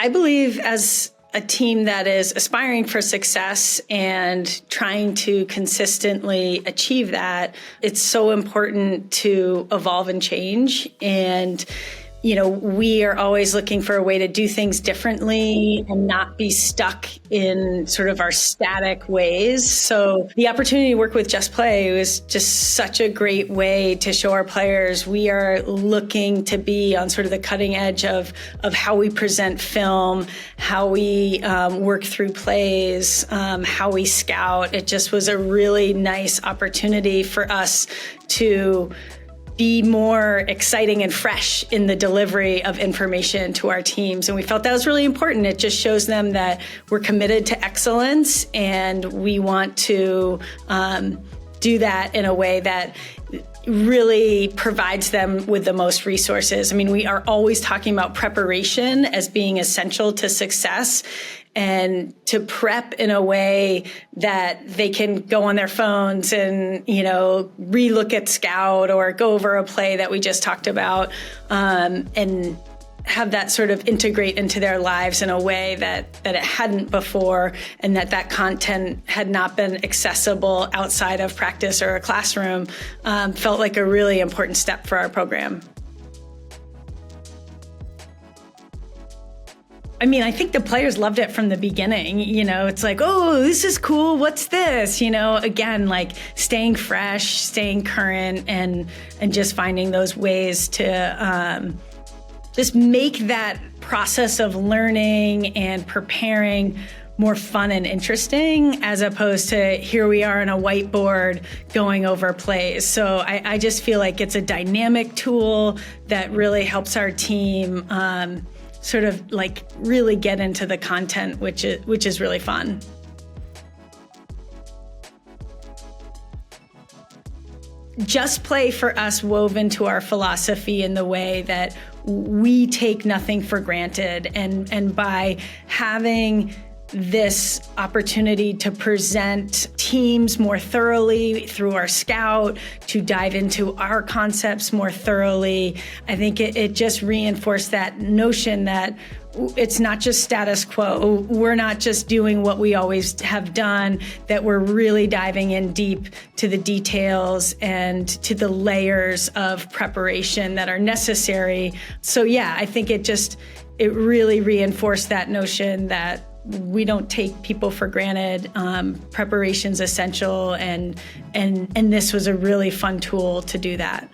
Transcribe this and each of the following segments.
I believe as a team that is aspiring for success and trying to consistently achieve that, it's so important to evolve and change. And we are always looking for a way to do things differently and not be stuck in sort of our static ways. So the opportunity to work with Just Play was just such a great way to show our players we are looking to be on sort of the cutting edge of how we present film, how we work through plays, how we scout. It just was a really nice opportunity for us to be more exciting and fresh in the delivery of information to our teams. And we felt that was really important. It just shows them that we're committed to excellence and we want to do that in a way that really provides them with the most resources. I mean, we are always talking about preparation as being essential to success, and to prep in a way that they can go on their phones and, relook at Scout or go over a play that we just talked about, and have that sort of integrate into their lives in a way that it hadn't before, and that content had not been accessible outside of practice or a classroom, felt like a really important step for our program. I mean, I think the players loved it from the beginning. It's like, oh, this is cool. What's this? Again, like staying fresh, staying current, and just finding those ways to just make that process of learning and preparing more fun and interesting, as opposed to here we are on a whiteboard going over plays. So I just feel like it's a dynamic tool that really helps our team sort of like really get into the content, which is really fun. Just Play for us wove into our philosophy in the way that we take nothing for granted. And by having this opportunity to present teams more thoroughly through our Scout, to dive into our concepts more thoroughly, I think it just reinforced that notion that it's not just status quo. We're not just doing what we always have done, that we're really diving in deep to the details and to the layers of preparation that are necessary. So yeah, I think it really reinforced that notion that we don't take people for granted. Preparation's essential, and this was a really fun tool to do that.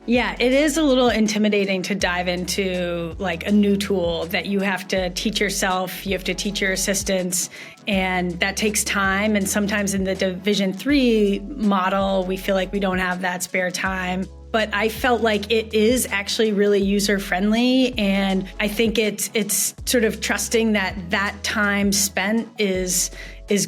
Yeah, it is a little intimidating to dive into like a new tool that you have to teach yourself, you have to teach your assistants, and that takes time. And sometimes in the Division III model, we feel like we don't have that spare time. But I felt like it is actually really user-friendly, and I think it's sort of trusting that time spent is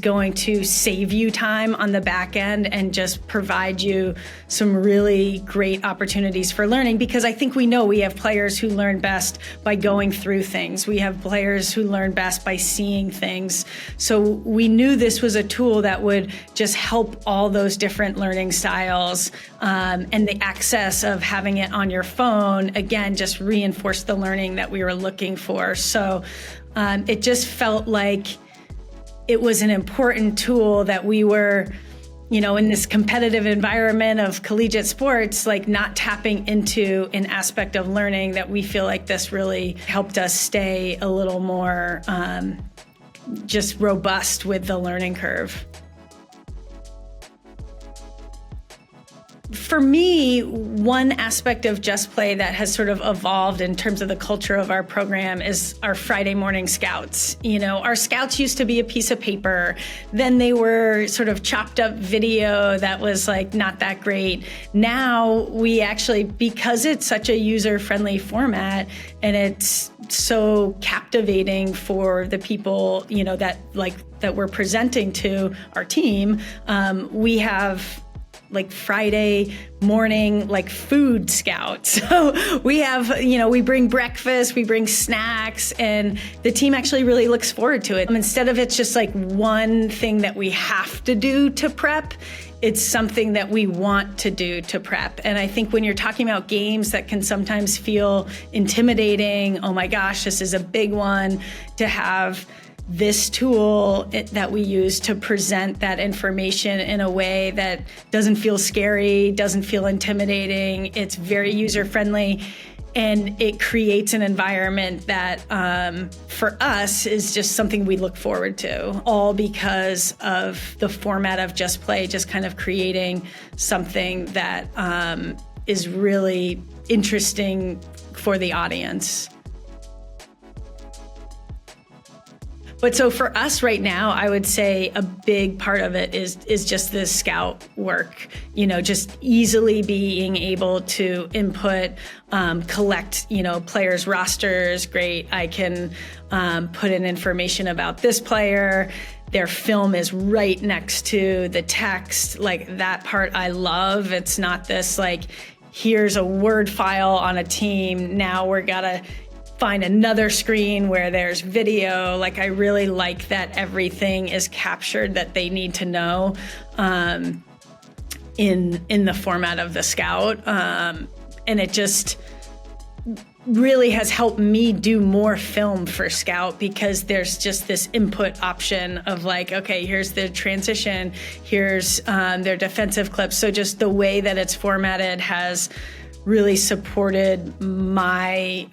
going to save you time on the back end and just provide you some really great opportunities for learning. Because I think we know we have players who learn best by going through things. We have players who learn best by seeing things. So we knew this was a tool that would just help all those different learning styles, and the access of having it on your phone, again, just reinforced the learning that we were looking for. So it just felt like it was an important tool that we were, in this competitive environment of collegiate sports, like not tapping into an aspect of learning that we feel like this really helped us stay a little more just robust with the learning curve. For me, one aspect of Just Play that has sort of evolved in terms of the culture of our program is our Friday morning scouts. Our scouts used to be a piece of paper. Then they were sort of chopped up video that was like not that great. Now we actually, because it's such a user-friendly format and it's so captivating for the people, that we're presenting to our team, we have like Friday morning, like food scouts. So we have, we bring breakfast, we bring snacks, and the team actually really looks forward to it. Instead of it's just like one thing that we have to do to prep, it's something that we want to do to prep. And I think when you're talking about games that can sometimes feel intimidating, oh my gosh, this is a big one, to have this tool that we use to present that information in a way that doesn't feel scary, doesn't feel intimidating. It's very user-friendly, and it creates an environment that for us is just something we look forward to, all because of the format of Just Play, just kind of creating something that is really interesting for the audience. But so for us right now, I would say a big part of it is just the scout work, just easily being able to input, collect, players' rosters. Great. I can put in information about this player. Their film is right next to the text. Like, that part I love. It's not this here's a Word file on a team. Now we're gotta find another screen where there's video. I really like that everything is captured that they need to know in the format of the Scout. And it just really has helped me do more film for Scout, because there's just this input option of okay, here's the transition, here's their defensive clips. So just the way that it's formatted has really supported my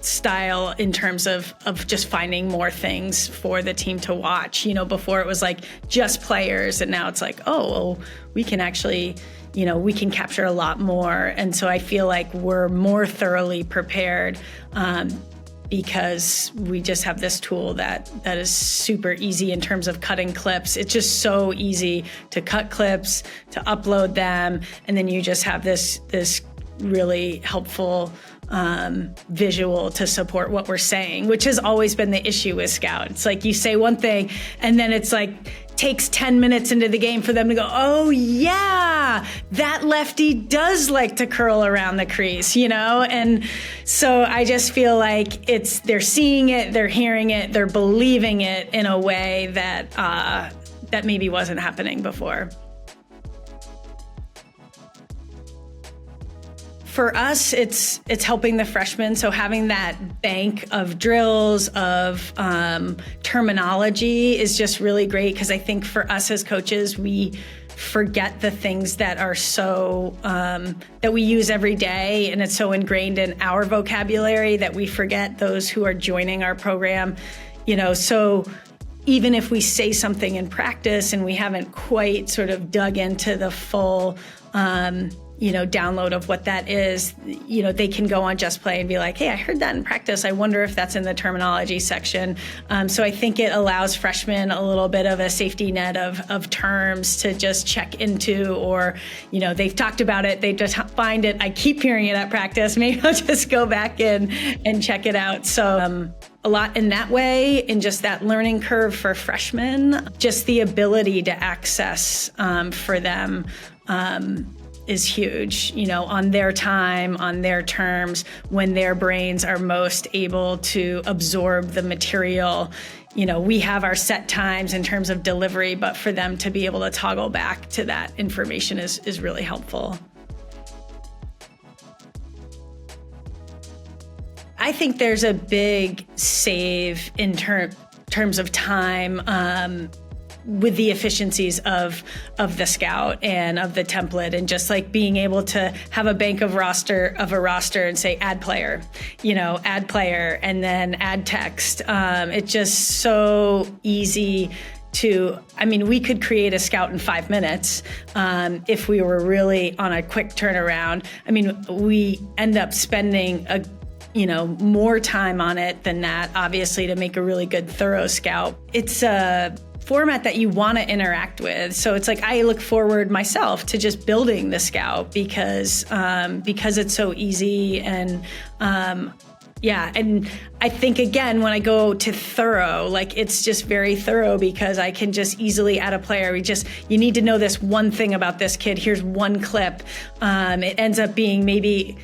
style in terms of just finding more things for the team to watch. Before it was just players, and now it's oh, well, we can actually, we can capture a lot more. And so I feel like we're more thoroughly prepared because we just have this tool that is super easy in terms of cutting clips. It's just so easy to cut clips, to upload them, and then you just have this really helpful visual to support what we're saying, which has always been the issue with Scout. It's you say one thing, and then it's takes 10 minutes into the game for them to go, oh yeah, that lefty does like to curl around the crease, And so I just feel they're seeing it, they're hearing it, they're believing it in a way that that maybe wasn't happening before. For us, it's helping the freshmen. So having that bank of drills, of terminology is just really great, because I think for us as coaches, we forget the things that are so, that we use every day, and it's so ingrained in our vocabulary that we forget those who are joining our program. So even if we say something in practice and we haven't quite sort of dug into the full download of what that is, they can go on Just Play and be hey, I heard that in practice. I wonder if that's in the terminology section. So I think it allows freshmen a little bit of a safety net of terms to just check into, or, they've talked about it, they just find it. I keep hearing it at practice. Maybe I'll just go back in and check it out. So a lot in that way, in just that learning curve for freshmen, just the ability to access for them is huge, on their time, on their terms, when their brains are most able to absorb the material. We have our set times in terms of delivery, but for them to be able to toggle back to that information is really helpful. I think there's a big save in terms of time with the efficiencies of the Scout and of the template, and just being able to have a bank of a roster and say add player, and then add text. It's just so easy we could create a Scout in 5 minutes if we were really on a quick turnaround. We end up spending more time on it than that, obviously, to make a really good, thorough Scout. It's a format that you want to interact with. So it's I look forward myself to just building the Scout because it's so easy. And and I think, again, when I go to thorough, it's just very thorough, because I can just easily add a player. You need to know this one thing about this kid. Here's one clip. It ends up being maybe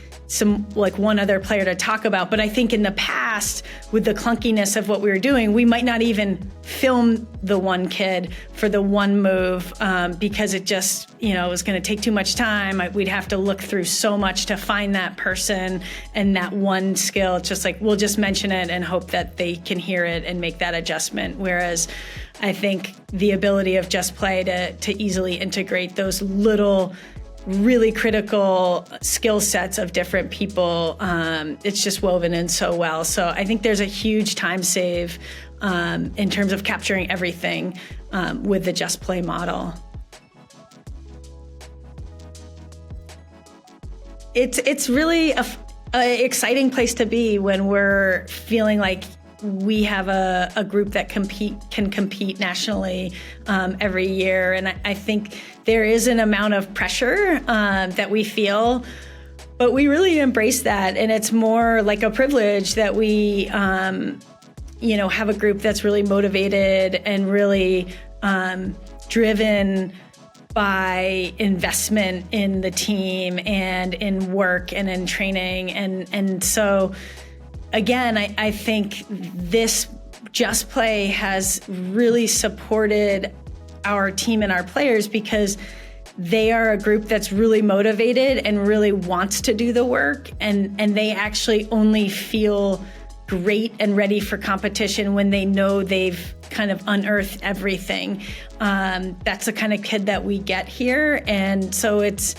one other player to talk about. But I think in the past, with the clunkiness of what we were doing, we might not even film the one kid for the one move because it just, it was going to take too much time. We'd have to look through so much to find that person and that one skill. It's just like, we'll just mention it and hope that they can hear it and make that adjustment. Whereas I think the ability of Just Play to easily integrate those little really critical skill sets of different people, it's just woven in so well. So I think there's a huge time save in terms of capturing everything with the Just Play model. It's really a exciting place to be when we're feeling like we have a group that can compete nationally every year. And I think there is an amount of pressure that we feel, but we really embrace that. And it's more like a privilege that we, have a group that's really motivated and really driven by investment in the team and in work and in training. And so, again, I think this Just Play has really supported our team and our players because they are a group that's really motivated and really wants to do the work. And they actually only feel great and ready for competition when they know they've kind of unearthed everything. That's the kind of kid that we get here. And so it's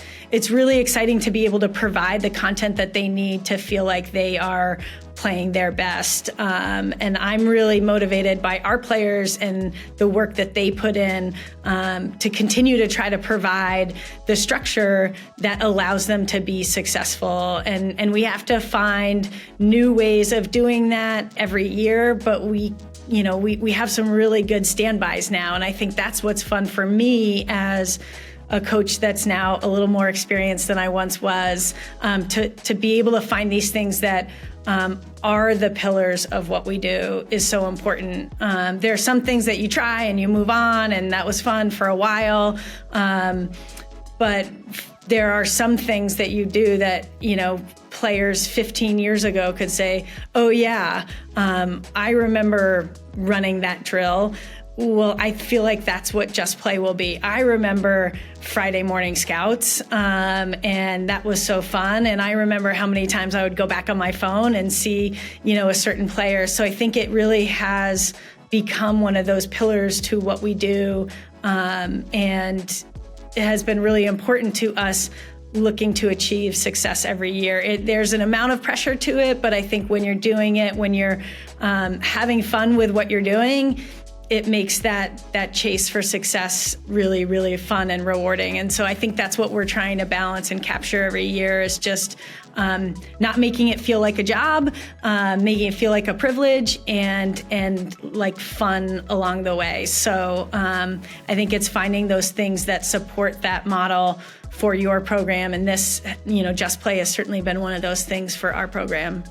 really exciting to be able to provide the content that they need to feel like they are playing their best. And I'm really motivated by our players and the work that they put in to continue to try to provide the structure that allows them to be successful. And we have to find new ways of doing that every year, but we have some really good standbys now. And I think that's what's fun for me as a coach that's now a little more experienced than I once was, to be able to find these things that are the pillars of what we do is so important. There are some things that you try and you move on, and that was fun for a while. But there are some things that you do that, players 15 years ago could say, oh yeah, I remember running that drill. Well, I feel like that's what Just Play will be. I remember Friday morning scouts, and that was so fun. And I remember how many times I would go back on my phone and see, a certain player. So I think it really has become one of those pillars to what we do. And it has been really important to us looking to achieve success every year. There's an amount of pressure to it, but I think when you're doing it, when you're having fun with what you're doing, it makes that chase for success really, really fun and rewarding. And so I think that's what we're trying to balance and capture every year is just not making it feel like a job, making it feel like a privilege and like fun along the way. So I think it's finding those things that support that model for your program. And this, Just Play has certainly been one of those things for our program.